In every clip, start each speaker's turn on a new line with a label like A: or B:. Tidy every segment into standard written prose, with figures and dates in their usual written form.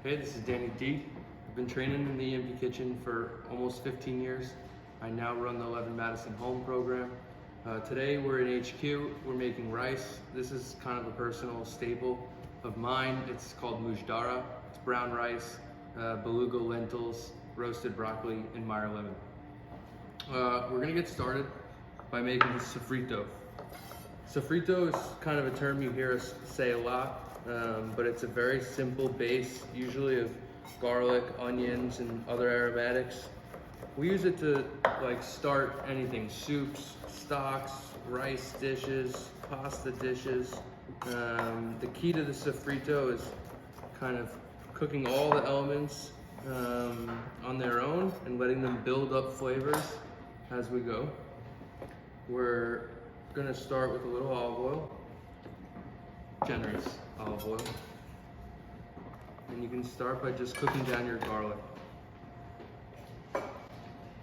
A: Hey, this is Danny D. I've been training in the EMP kitchen for almost 15 years. I now run the 11 Madison Home program. Today we're in HQ, we're making rice. This is kind of a personal staple of mine. It's called Mujaddara. It's brown rice, Beluga lentils, roasted broccoli, and Meyer lemon. We're gonna get started by making the Sofrito. Sofrito is kind of a term you hear us say a lot. But it's a very simple base, usually of garlic, onions, and other aromatics. We use it to start anything: soups, stocks, rice dishes, pasta dishes. The key to the Sofrito is kind of cooking all the elements on their own and letting them build up flavors as we go. We're gonna start with a little olive oil. Generous olive oil. And you can start by just cooking down your garlic.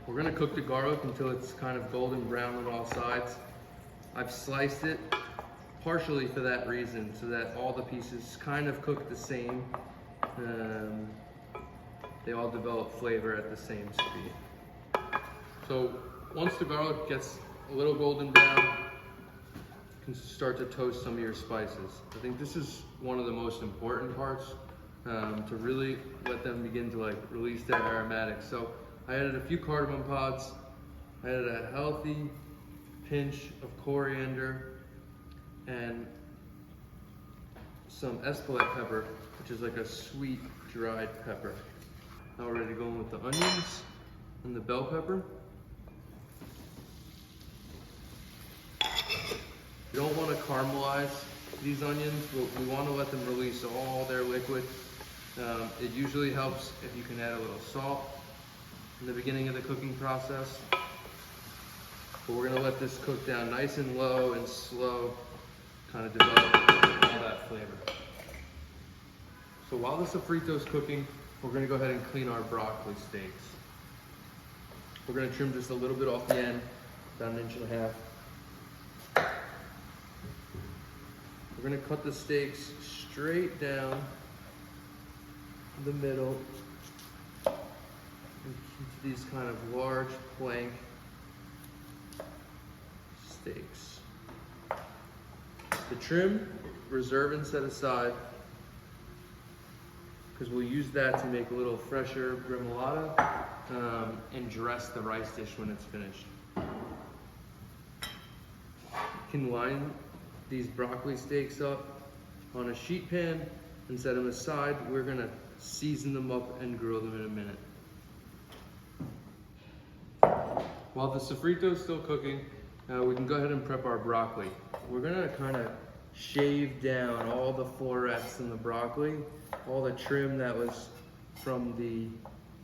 A: We're gonna cook the garlic until it's kind of golden brown on all sides. I've sliced it partially for that reason, so that all the pieces kind of cook the same. They all develop flavor at the same speed. So once the garlic gets a little golden brown, you can start to toast some of your spices. I think this is one of the most important parts, to really let them begin to release their aromatics. So I added a few cardamom pods, I added a healthy pinch of coriander, and some espelette pepper, which is like a sweet dried pepper. Now we're ready to go in with the onions and the bell pepper. You don't want to caramelize these onions, but we want to let them release all their liquid. It usually helps if you can add a little salt in the beginning of the cooking process. But we're going to let this cook down nice and low and slow, kind of develop all that flavor. So while the Sofrito is cooking, we're going to go ahead and clean our broccoli steaks. We're going to trim just a little bit off the end, about 1.5 inches. We're gonna cut the steaks straight down the middle and keep these kind of large plank steaks. The trim, reserve and set aside, because we'll use that to make a little fresh herb remoulade and dress the rice dish when it's finished. You can line these broccoli steaks up on a sheet pan and set them aside. We're gonna season them up and grill them in a minute. While the Sofrito is still cooking, we can go ahead and prep our broccoli. We're gonna kind of shave down all the florets in the broccoli, all the trim that was from the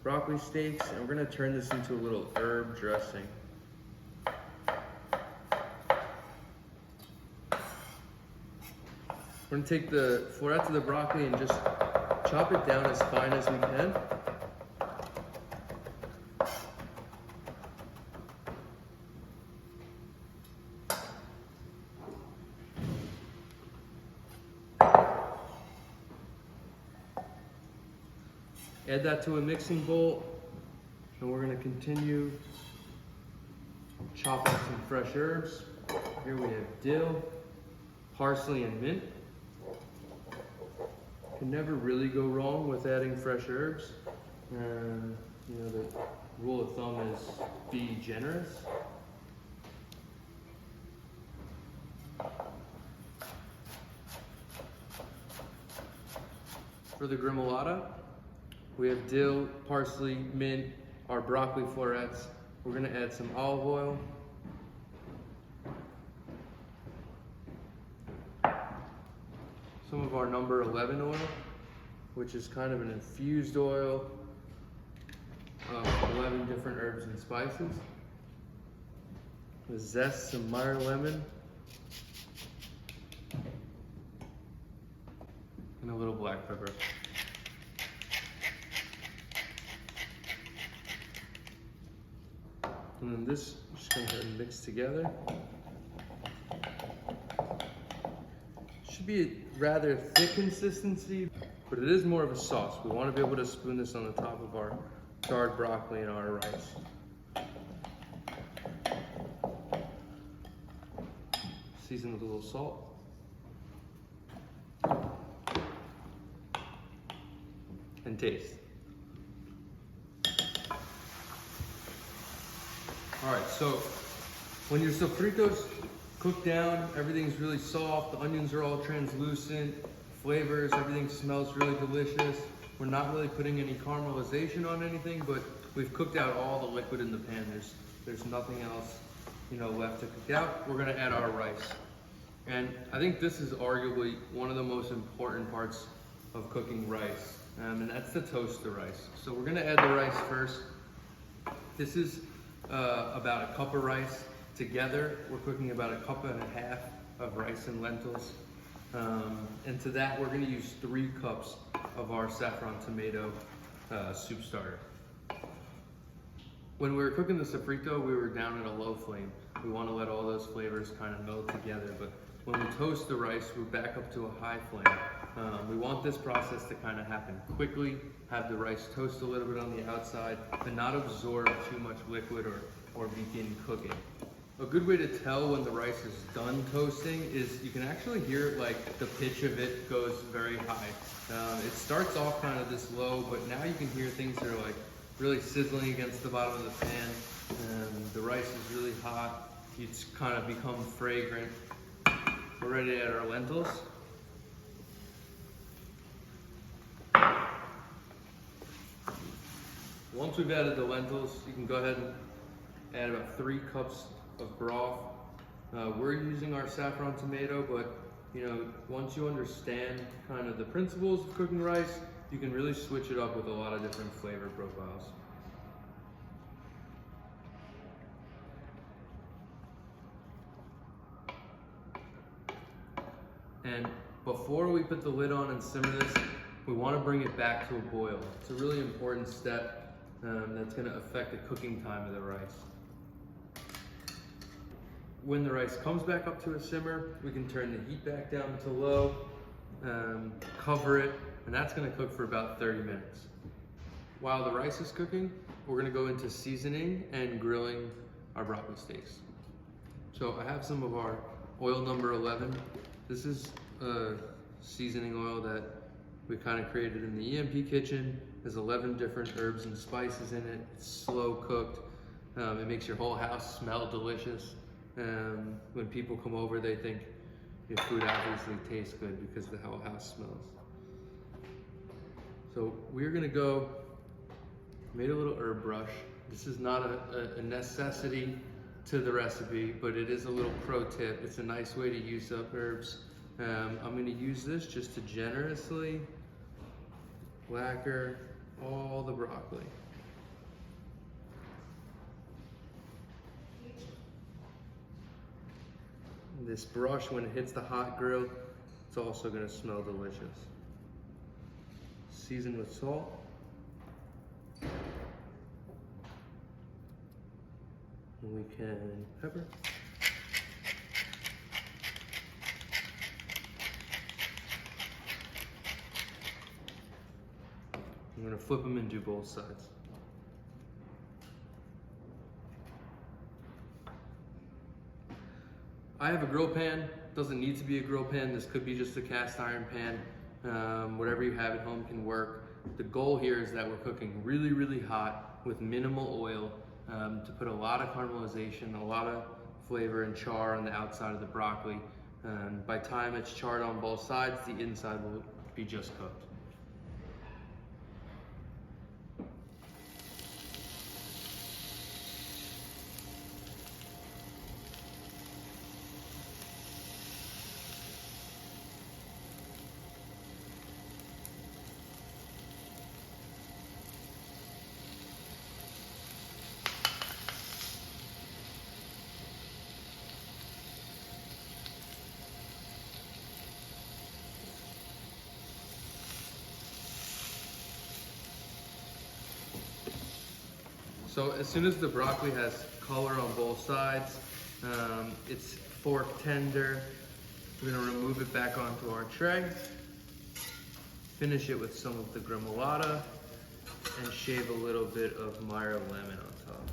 A: broccoli steaks, and we're gonna turn this into a little herb dressing. We're gonna take the florets of the broccoli and just chop it down as fine as we can. Add that to a mixing bowl, and we're gonna continue chopping some fresh herbs. Here we have dill, parsley, and mint. Can never really go wrong with adding fresh herbs. The rule of thumb is be generous. For the gremolata, we have dill, parsley, mint, our broccoli florets. We're gonna add some olive oil, some of our number 11 oil, which is kind of an infused oil of 11 different herbs and spices. The zest, some Meyer lemon, and a little black pepper. And then this, just gonna go ahead and mix together. Should be a rather thick consistency. but it is more of a sauce. We want to be able to spoon this on the top of our charred broccoli and our rice. Season with a little salt. And taste. All right, so when your sofritos cook down, everything's really soft, the onions are all translucent, flavors, everything smells really delicious. We're not really putting any caramelization on anything, but we've cooked out all the liquid in the pan. There's nothing else, left to cook out. We're gonna add our rice. And I think this is arguably one of the most important parts of cooking rice, and that's to toast the rice. So we're gonna add the rice first. This is about a cup of rice. Together, we're cooking about a cup and a half of rice and lentils. And to that, we're gonna use 3 cups of our saffron tomato soup starter. When we were cooking the sofrito, we were down at a low flame. We wanna let all those flavors kind of meld together, but when we toast the rice, we're back up to a high flame. We want this process to kind of happen quickly, have the rice toast a little bit on the outside, but not absorb too much liquid or begin cooking. A good way to tell when the rice is done toasting is you can actually hear like the pitch of it goes very high. It starts off kind of this low, but now you can hear things that are like really sizzling against the bottom of the pan. The rice is really hot. It's kind of become fragrant. We're ready to add our lentils. Once we've added the lentils, you can go ahead and add about 3 cups of broth. We're using our saffron tomato, but once you understand kind of the principles of cooking rice, you can really switch it up with a lot of different flavor profiles. And before we put the lid on and simmer this, we want to bring it back to a boil. It's a really important step that's going to affect the cooking time of the rice. When the rice comes back up to a simmer, we can turn the heat back down to low, cover it, and that's going to cook for about 30 minutes. While the rice is cooking, we're going to go into seasoning and grilling our broccoli steaks. So I have some of our oil number 11. This is a seasoning oil that we kind of created in the EMP kitchen. There's 11 different herbs and spices in it. It's slow cooked. It makes your whole house smell delicious. When people come over, they think your food obviously tastes good because the whole house smells. So we're gonna go, made a little herb brush. This is not a necessity to the recipe, but it is a little pro tip. It's a nice way to use up herbs. I'm gonna use this just to generously lacquer all the broccoli. This brush, when it hits the hot grill, it's also gonna smell delicious. Season with salt. And we can pepper. I'm gonna flip them and do both sides. I have a grill pan. Doesn't need to be a grill pan. This could be just a cast iron pan. Whatever you have at home can work. The goal here is that we're cooking really, really hot with minimal oil to put a lot of caramelization, a lot of flavor and char on the outside of the broccoli. By the time it's charred on both sides, the inside will be just cooked. So as soon as the broccoli has color on both sides, it's fork tender, we're gonna remove it back onto our tray. Finish it with some of the gremolata and shave a little bit of Meyer lemon on top.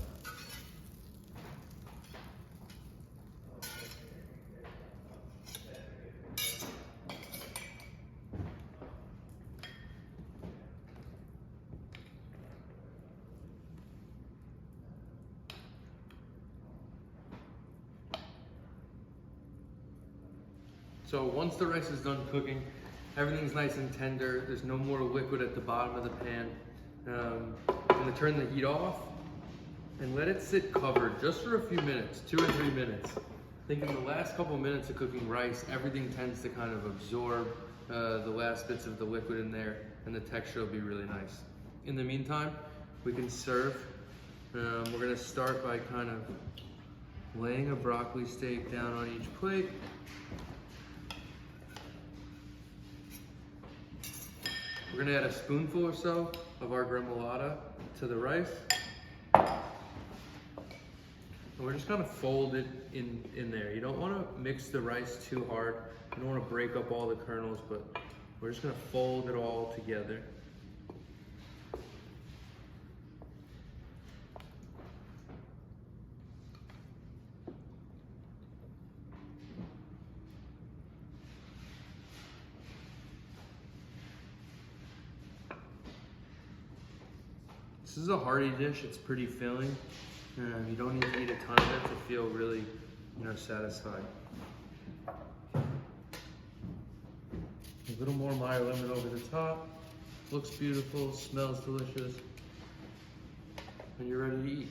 A: So once the rice is done cooking, everything's nice and tender. There's no more liquid at the bottom of the pan. I'm gonna turn the heat off and let it sit covered just for a few minutes, 2 or 3 minutes. I think in the last couple minutes of cooking rice, everything tends to kind of absorb the last bits of the liquid in there, and the texture will be really nice. In the meantime, we can serve. We're gonna start by kind of laying a broccoli steak down on each plate. We're gonna add a spoonful or so of our gremolata to the rice. And we're just gonna fold it in there. You don't wanna mix the rice too hard. You don't wanna break up all the kernels, but we're just gonna fold it all together. This is a hearty dish. It's pretty filling. You don't need to eat a ton of it to feel really, satisfied. A little more Meyer lemon over the top. Looks beautiful, smells delicious, and you're ready to eat.